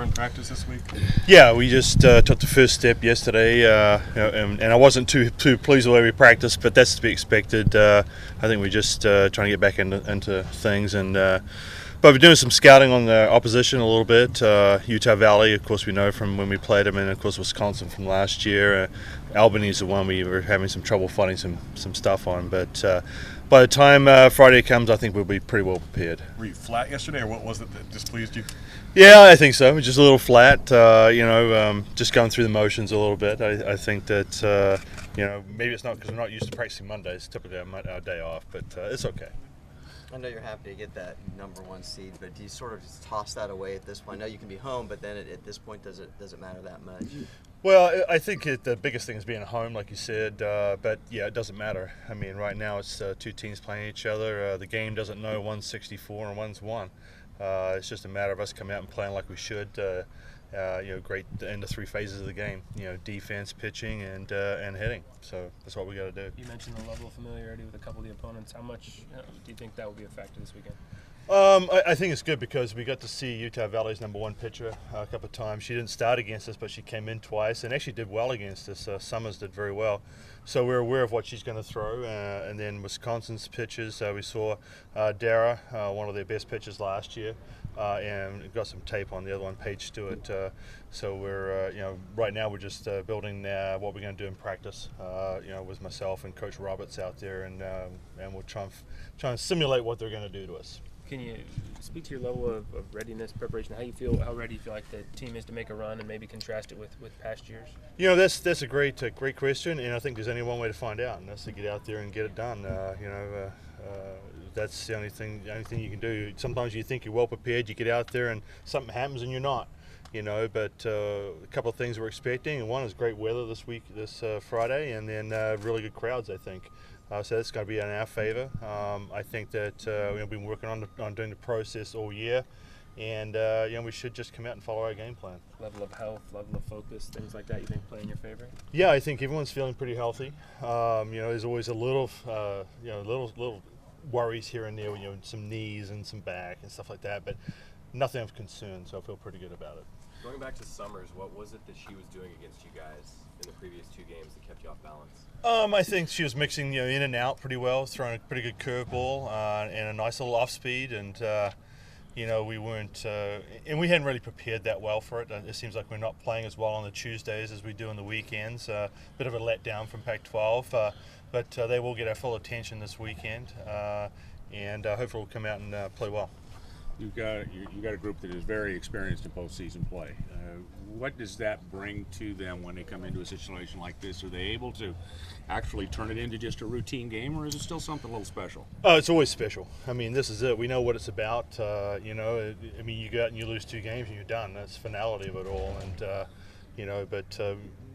in practice this week? Yeah, we just took the first step yesterday, and I wasn't too pleased with the way we practiced, but that's to be expected. I think we're just trying to get back into things, and but we're doing some scouting on the opposition a little bit. Utah Valley, of course, we know from when we played them, and of course Wisconsin from last year. Albany is the one we were having some trouble finding some stuff on, but by the time Friday comes, I think we'll be pretty well prepared. Were you flat yesterday, or what was it that displeased you? Yeah, I think so. Just a little flat, just going through the motions a little bit. I think that, maybe it's not because we're not used to practicing Mondays, typically our day off, but it's okay. I know you're happy to get that #1 seed, but do you sort of just toss that away at this point? I know you can be home, but then at this point, does it matter that much? Well, I think the biggest thing is being home, like you said, but yeah, it doesn't matter. I mean, right now it's two teams playing each other. The game doesn't know one's 64 and one's 1. It's just a matter of us coming out and playing like we should. Great end of 3 phases of the game. Defense, pitching, and hitting. So that's what we got to do. You mentioned the level of familiarity with a couple of the opponents. How much do you think that will be a factor this weekend? I think it's good because we got to see Utah Valley's #1 pitcher a couple of times. She didn't start against us, but she came in twice and actually did well against us. Summers did very well. So we're aware of what she's going to throw. And then Wisconsin's pitchers, we saw Dara, one of their best pitchers last year, and we've got some tape on the other one, Paige Stewart. So we're, right now we're just building what we're going to do in practice, with myself and Coach Roberts out there, and we'll try and simulate what they're going to do to us. Can you speak to your level of readiness, preparation? How ready you feel like the team is to make a run, and maybe contrast it with past years? That's a great question, and I think there's only one way to find out, and that's to get out there and get it done. That's the only thing you can do. Sometimes you think you're well prepared, you get out there, and something happens, and you're not. But a couple of things we're expecting, and one is great weather this Friday, and then really good crowds, I think. So that's going to be in our favor. I think that we've been working on doing the process all year, and we should just come out and follow our game plan. Level of health, level of focus, things like that, you think play in your favor? Yeah, I think everyone's feeling pretty healthy. There's always a little worries here and there, some knees and some back and stuff like that, but nothing of concern, so I feel pretty good about it. Going back to Summers, what was it that she was doing against you guys in the previous 2 games that kept you off balance? I think she was mixing in and out pretty well, throwing a pretty good curveball and a nice little off speed, and we weren't and we hadn't really prepared that well for it. It seems like we're not playing as well on the Tuesdays as we do on the weekends. Bit of a letdown from Pac-12, but they will get our full attention this weekend, and hopefully we'll come out and play well. You've got a group that is very experienced in postseason play. What does that bring to them when they come into a situation like this? Are they able to actually turn it into just a routine game, or is it still something a little special? It's always special. I mean, this is it. We know what it's about. You go out and you lose 2 games and you're done. That's the finality of it all. And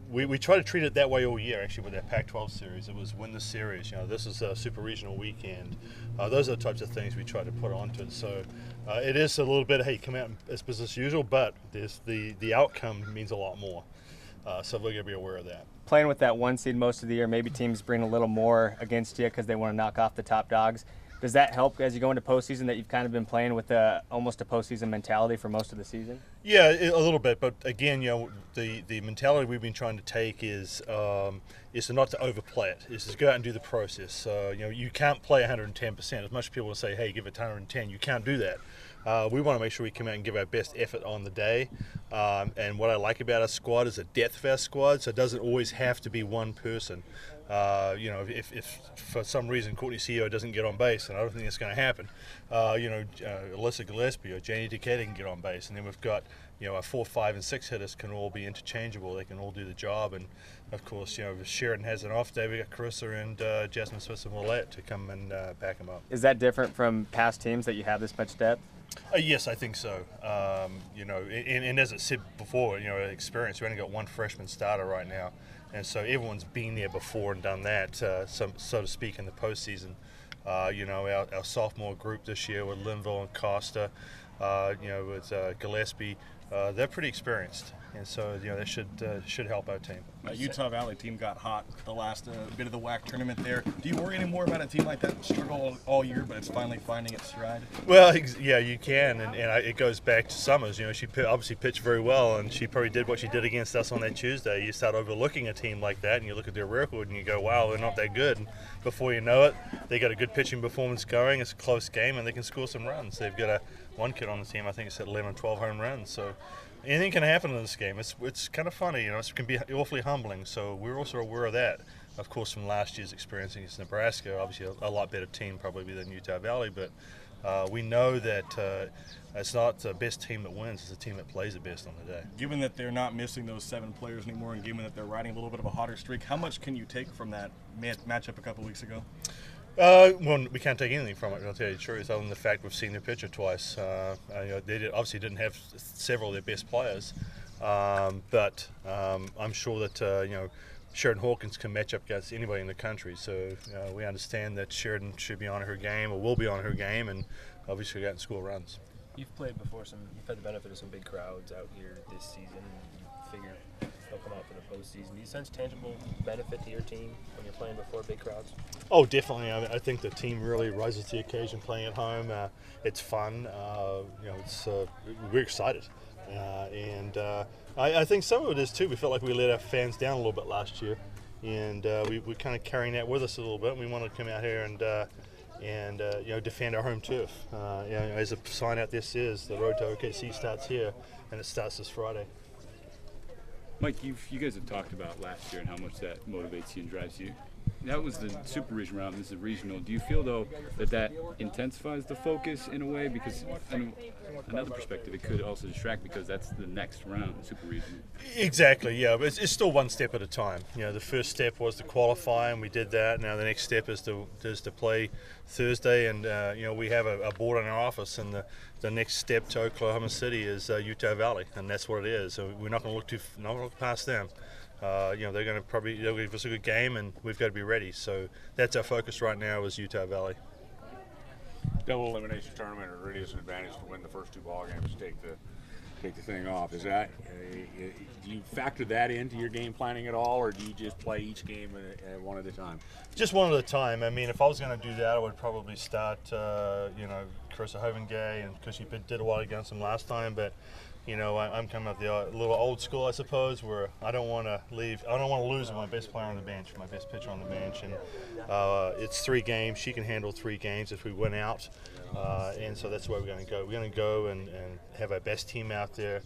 we try to treat it that way all year, actually, with that Pac-12 series. It was win the series. This is a super regional weekend. Those are the types of things we try to put onto it. So it is a little bit of, hey, come out and it's business as usual, but the outcome means a lot more. So we're going to be aware of that. Playing with that 1 seed most of the year, maybe teams bring a little more against you because they want to knock off the top dogs. Does that help as you go into postseason, that you've kind of been playing with almost a postseason mentality for most of the season? Yeah, a little bit. But again, the mentality we've been trying to take is to not to overplay it. Is to go out and do the process. You can't play 110%. As much as people will say, hey, give it 110, you can't do that. We want to make sure we come out and give our best effort on the day. And what I like about our squad is the depth of our squad. So it doesn't always have to be one person. If for some reason Courtney CEO doesn't get on base, and I don't think that's going to happen, Alyssa Gillespie or Janie Decatur can get on base, and then we've got our 4, 5, and 6 hitters can all be interchangeable. They can all do the job, and of course, if Sheridan has an off day, we got Carissa and Jasmine Swiss and Willette to come and back him up. Is that different from past teams that you have this much depth? Yes, I think so. And as I said before, experience. We only got 1 freshman starter right now, and so everyone's been there before and done that, so to speak, in the postseason. Our sophomore group this year with Linville and Costa, with Gillespie, they're pretty experienced, and so that should help our team. Utah Valley team got hot the last bit of the WAC tournament there. Do you worry anymore about a team like that struggle all year, but it's finally finding its stride? Well, yeah, you can, and it goes back to Summers. She obviously pitched very well, and she probably did what she did against us on that Tuesday. You start overlooking a team like that, and you look at their record, and you go, wow, they're not that good. And before you know it, they got a good pitching performance going. It's a close game, and they can score some runs. They've got one kid on the team, I think it's at 11 or 12 home runs. So anything can happen in this game. It's kind of funny, it can be awfully humbling. So we're also aware of that, of course, from last year's experience against Nebraska. Obviously, a lot better team probably than Utah Valley, but we know that it's not the best team that wins; it's the team that plays the best on the day. Given that they're not missing those 7 players anymore, and given that they're riding a little bit of a hotter streak, how much can you take from that matchup a couple weeks ago? Well, we can't take anything from it, I'll tell you the truth, other than the fact we've seen their pitcher twice. They obviously didn't have several of their best players, but I'm sure that Sheridan Hawkins can match up against anybody in the country. So we understand that Sheridan should be on her game, or will be on her game, and obviously go out and score runs. You've played before you've had the benefit of some big crowds out here this season. You figure they'll come out for the postseason. Do you sense tangible benefit to your team when you're playing before big crowds? Oh, definitely. I think the team really rises to the occasion playing at home. It's fun. We're excited. I think some of it is too. We felt like we let our fans down a little bit last year, and we're kind of carrying that with us a little bit. We want to come out here and defend our home turf. As a sign out there says, the road to OKC starts here, and it starts this Friday. Mike, you guys have talked about last year and how much that motivates you and drives you. That was the super region round. This is regional. Do you feel though that intensifies the focus in a way? Because from another perspective, it could also distract because that's the next round, the super regional. Exactly. Yeah, but it's still one step at a time. The first step was to qualify, and we did that. Now the next step is to play Thursday, and we have a board in our office, and the next step to Oklahoma City is Utah Valley, and that's what it is. So we're not going to look past them. They're going to they'll give us a good game, and we've got to be ready. So that's our focus right now is Utah Valley. Double elimination tournament, it really is an advantage to win the first 2 ball games, take the thing off. Is that do you factor that into your game planning at all, or do you just play each game one at a time? Just one at a time. I mean, if I was going to do that, I would probably start, Carissa Hovengay, and because she did a while against them last time, but. I'm coming up the little old school, I suppose, where I don't want to lose with my best player on the bench, my best pitcher on the bench, and it's 3 games. She can handle 3 games if we win out, and so that's where we're going to go. We're going to go and have our best team out there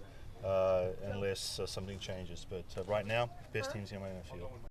unless something changes. But right now, best team's in my field.